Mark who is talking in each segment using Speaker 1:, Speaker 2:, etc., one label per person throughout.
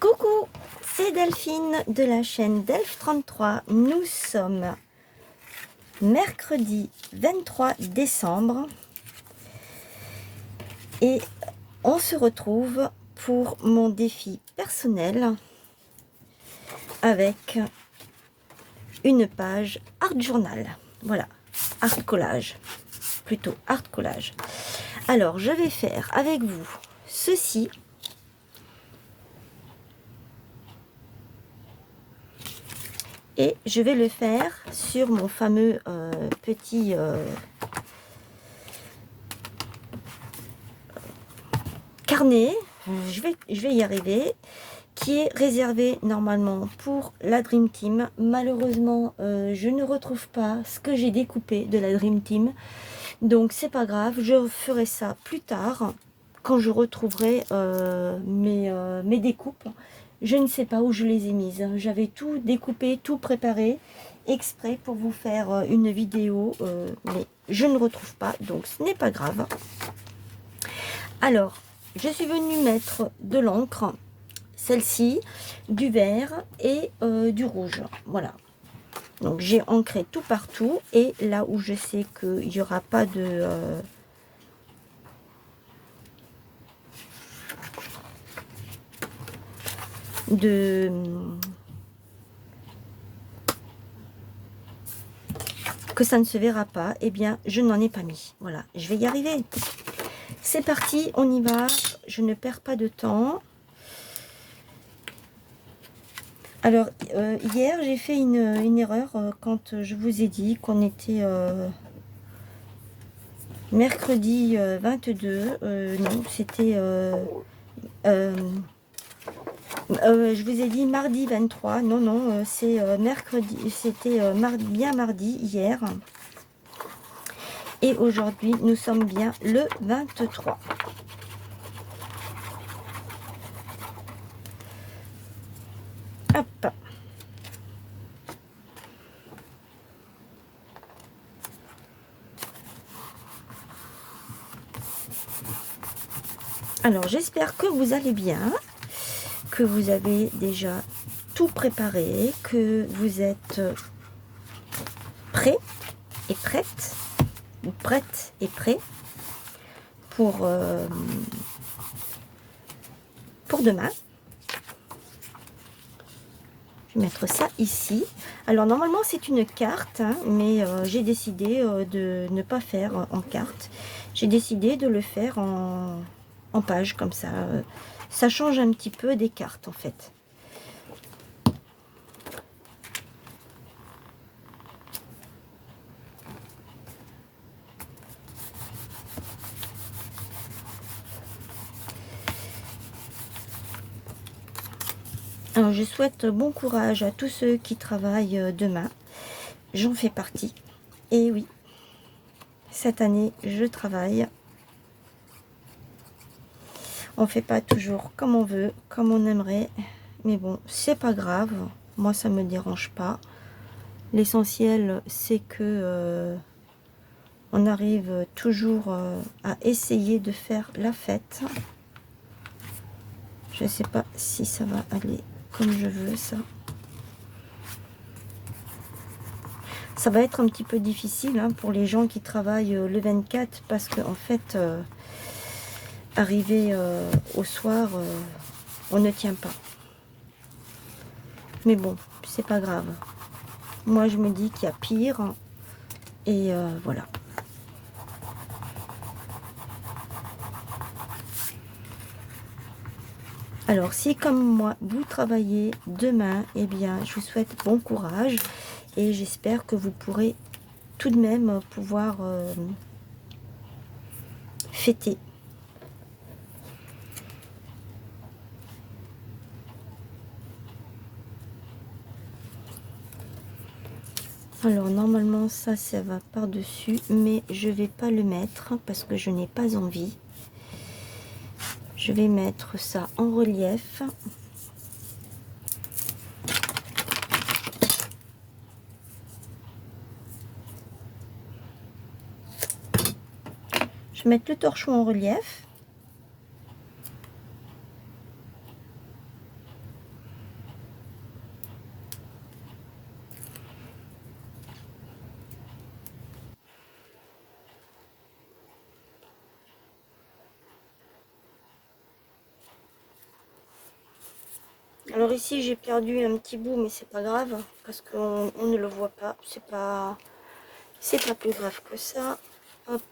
Speaker 1: Coucou, c'est Delphine de la chaîne Delph33. Nous sommes mercredi 23 décembre et on se retrouve pour mon défi personnel avec une page art journal. Voilà, art collage, plutôt art collage. Alors, je vais faire avec vous ceci. Et je vais le faire sur mon fameux petit carnet, je vais y arriver, qui est réservé normalement pour la Dream Team. Malheureusement, je ne retrouve pas ce que j'ai découpé de la Dream Team. Donc c'est pas grave, je ferai ça plus tard, quand je retrouverai mes découpes. Je ne sais pas où je les ai mises. J'avais tout découpé, tout préparé, exprès pour vous faire une vidéo, mais je ne retrouve pas, donc ce n'est pas grave. Alors, je suis venue mettre de l'encre, celle-ci, du vert et du rouge. Voilà. Donc j'ai ancré tout partout, et là où je sais qu'il n'y aura pas que ça ne se verra pas, eh bien je n'en ai pas mis. Voilà, je vais y arriver. C'est parti, on y va, je ne perds pas de temps. Alors hier j'ai fait une erreur quand je vous ai dit qu'on était mercredi 22, non c'était je vous ai dit mardi 23, non, c'est mercredi, c'était bien mardi hier. Et aujourd'hui, nous sommes bien le 23. Hop. Alors, j'espère que vous allez bien, que vous avez déjà tout préparé, que vous êtes prêts et prêtes, ou prêtes et prêts pour demain. Je vais mettre ça ici. Alors normalement c'est une carte, hein, mais j'ai décidé de ne pas faire en carte. J'ai décidé de le faire en page comme ça. Ça change un petit peu des cartes en fait. Alors je souhaite bon courage à tous ceux qui travaillent demain. J'en fais partie. Et oui, cette année je travaille. On fait pas toujours comme on veut, comme on aimerait. Mais bon, c'est pas grave. Moi ça me dérange pas. L'essentiel c'est que on arrive toujours à essayer de faire la fête. Je sais pas si ça va aller comme je veux ça. Ça va être un petit peu difficile hein, pour les gens qui travaillent le 24 parce que en fait, arrivé au soir, on ne tient pas. Mais bon, c'est pas grave. Moi, je me dis qu'il y a pire et voilà. Alors, si comme moi, vous travaillez demain, eh bien, je vous souhaite bon courage et j'espère que vous pourrez tout de même pouvoir fêter. Alors, normalement, ça va par-dessus, mais je vais pas le mettre parce que je n'ai pas envie. Je vais mettre ça en relief. Je vais mettre le torchon en relief. Alors ici j'ai perdu un petit bout, mais c'est pas grave parce qu'on ne le voit pas. C'est pas plus grave que ça. Hop.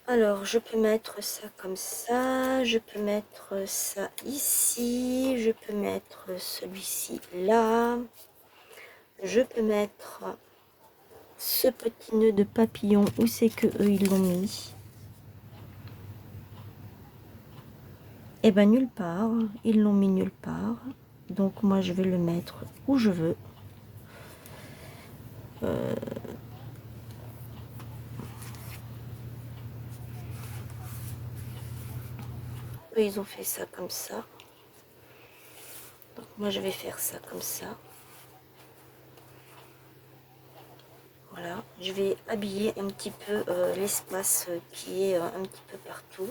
Speaker 1: Alors je peux mettre ça comme ça, je peux mettre ça ici, je peux mettre celui-ci là, je peux mettre ce petit nœud de papillon. Où c'est que eux ils l'ont mis? Eh ben nulle part, ils l'ont mis nulle part. Donc moi je vais le mettre où je veux. Eux ils ont fait ça comme ça. Donc moi je vais faire ça comme ça. Voilà, je vais habiller un petit peu l'espace qui est un petit peu partout.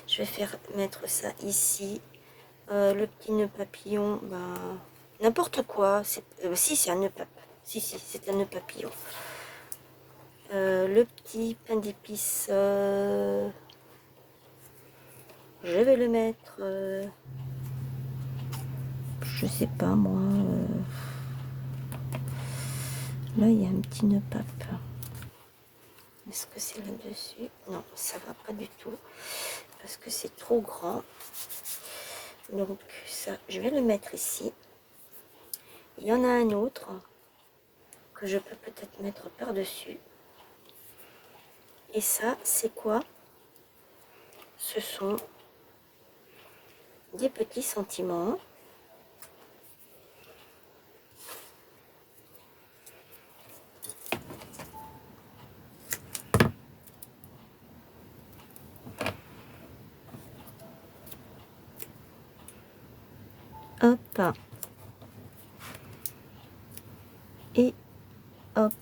Speaker 1: Je vais mettre ça ici. Le petit nœud papillon, ben, n'importe quoi. Si, c'est un nœud papillon. Si, c'est un nœud papillon. Le petit pain d'épices, je vais le mettre, je sais pas moi. Là, il y a un petit nœud pape. Est-ce que c'est là-dessus? Non, ça va pas du tout. Parce que c'est trop grand. Donc ça, je vais le mettre ici. Il y en a un autre que je peux peut-être mettre par-dessus. Et ça, c'est quoi? Ce sont des petits sentiments. Hop. Et hop.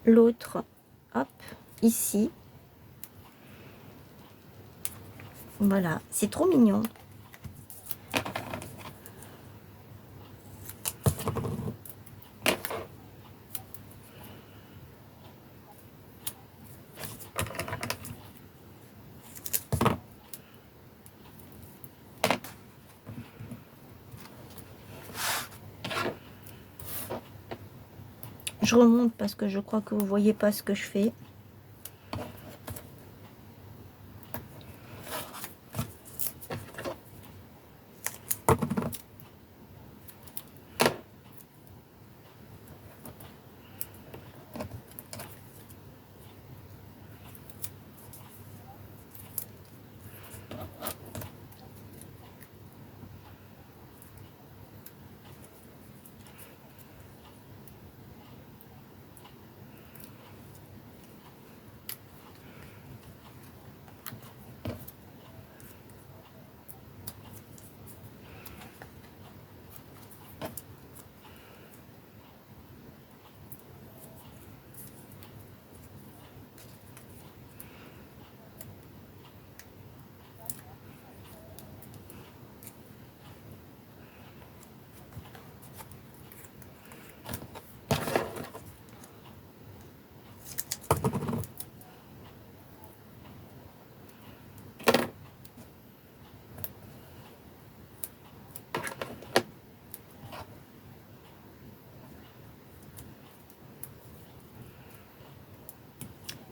Speaker 1: L'autre, hop, ici. Voilà, c'est trop mignon. Je remonte parce que je crois que vous voyez pas ce que je fais.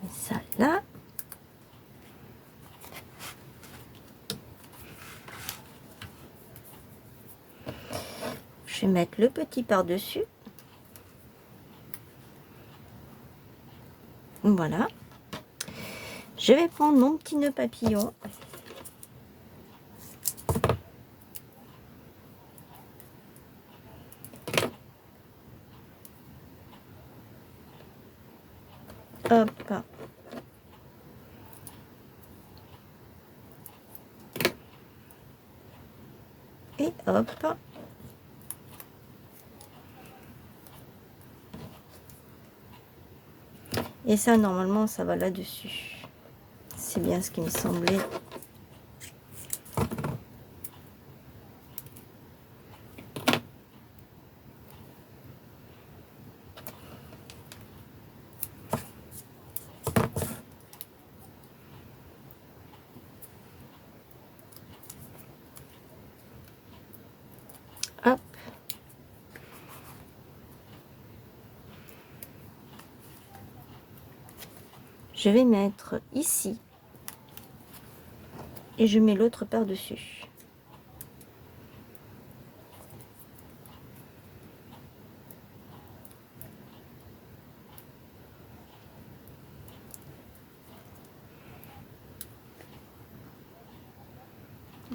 Speaker 1: Ça là. Je vais mettre le petit par-dessus. Voilà. Je vais prendre mon petit nœud papillon. Hop. Et hop. Et ça, normalement, ça va là-dessus. C'est bien ce qui me semblait. je vais mettre ici et je mets l'autre par-dessus.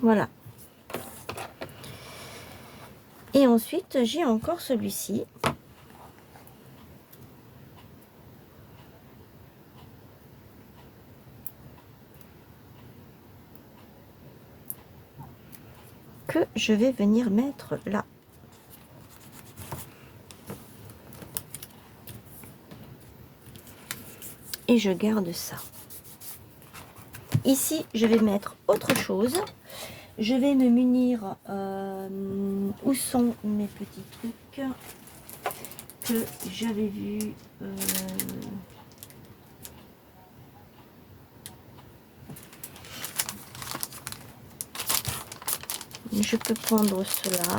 Speaker 1: Voilà. Et ensuite, j'ai encore celui-ci. Que je vais venir mettre là. Et je garde ça. Ici, je vais mettre autre chose. Je vais me munir, où sont mes petits trucs que j'avais vus. Je peux prendre cela.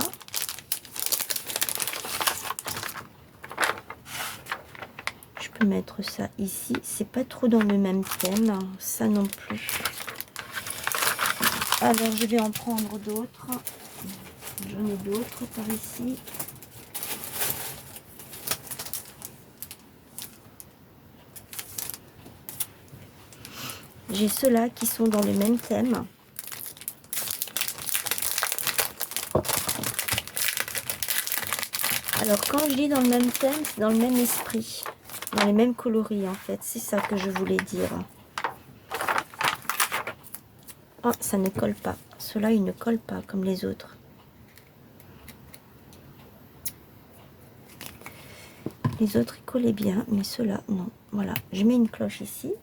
Speaker 1: Je peux mettre ça ici. C'est pas trop dans le même thème, ça non plus. Alors, je vais en prendre d'autres. J'en ai d'autres par ici. J'ai ceux-là qui sont dans le même thème. Alors, quand je dis dans le même thème, c'est dans le même esprit. Dans les mêmes coloris, en fait. C'est ça que je voulais dire. Oh, ça ne colle pas. Ceux-là, ils ne collent pas comme les autres. Les autres, ils collaient bien, mais ceux-là, non. Voilà, je mets une cloche ici.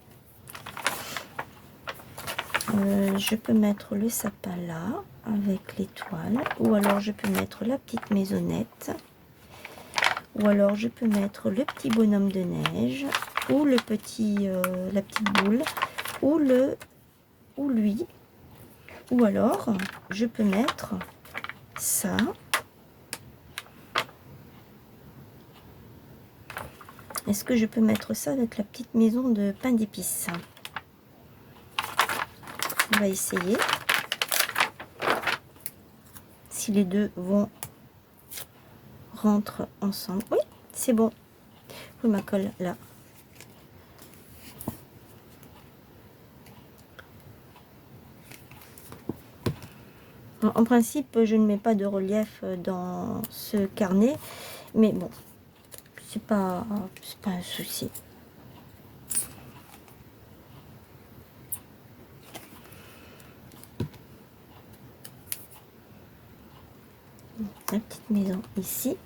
Speaker 1: Je peux mettre le sapin là, avec l'étoile. Ou alors, je peux mettre la petite maisonnette. Ou alors, je peux mettre le petit bonhomme de neige. Ou le petit, la petite boule. Ou lui. Ou alors, je peux mettre ça. Est-ce que je peux mettre ça avec la petite maison de pain d'épices? On va essayer. Si les deux rentrent ensemble. Oui, c'est bon. Oui, ma colle là. En principe, je ne mets pas de relief dans ce carnet, mais bon, c'est pas un souci. La petite maison ici.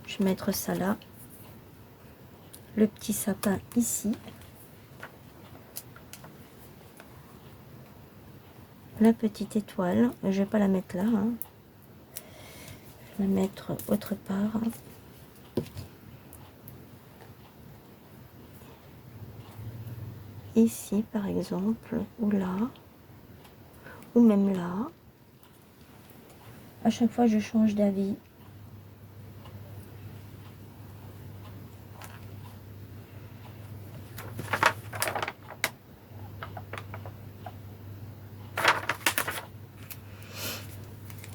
Speaker 1: Je vais mettre ça là. Le petit sapin ici. La petite étoile. Je vais pas la mettre là. Hein. Je vais la mettre autre part. Ici par exemple. Ou là. Ou même là. À chaque fois je change d'avis.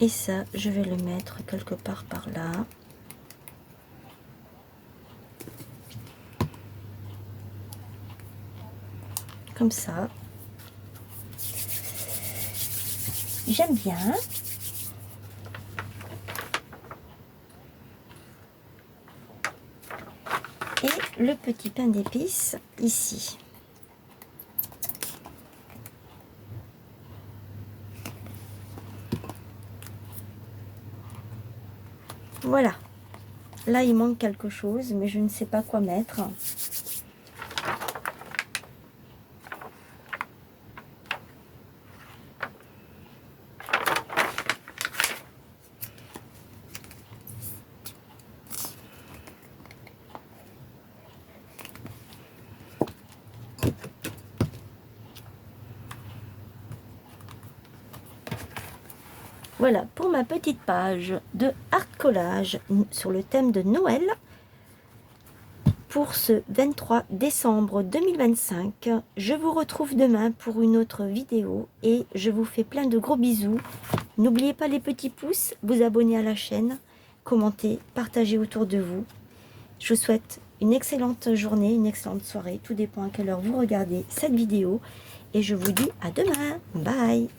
Speaker 1: Et ça, je vais le mettre quelque part par là. Comme ça. J'aime bien. Et le petit pain d'épices ici. Voilà. Là, il manque quelque chose, mais je ne sais pas quoi mettre. Voilà pour ma petite page de art collage sur le thème de Noël pour ce 23 décembre 2025. Je vous retrouve demain pour une autre vidéo et je vous fais plein de gros bisous. N'oubliez pas les petits pouces, vous abonner à la chaîne, commenter, partager autour de vous. Je vous souhaite une excellente journée, une excellente soirée. Tout dépend à quelle heure vous regardez cette vidéo. Et je vous dis à demain. Bye!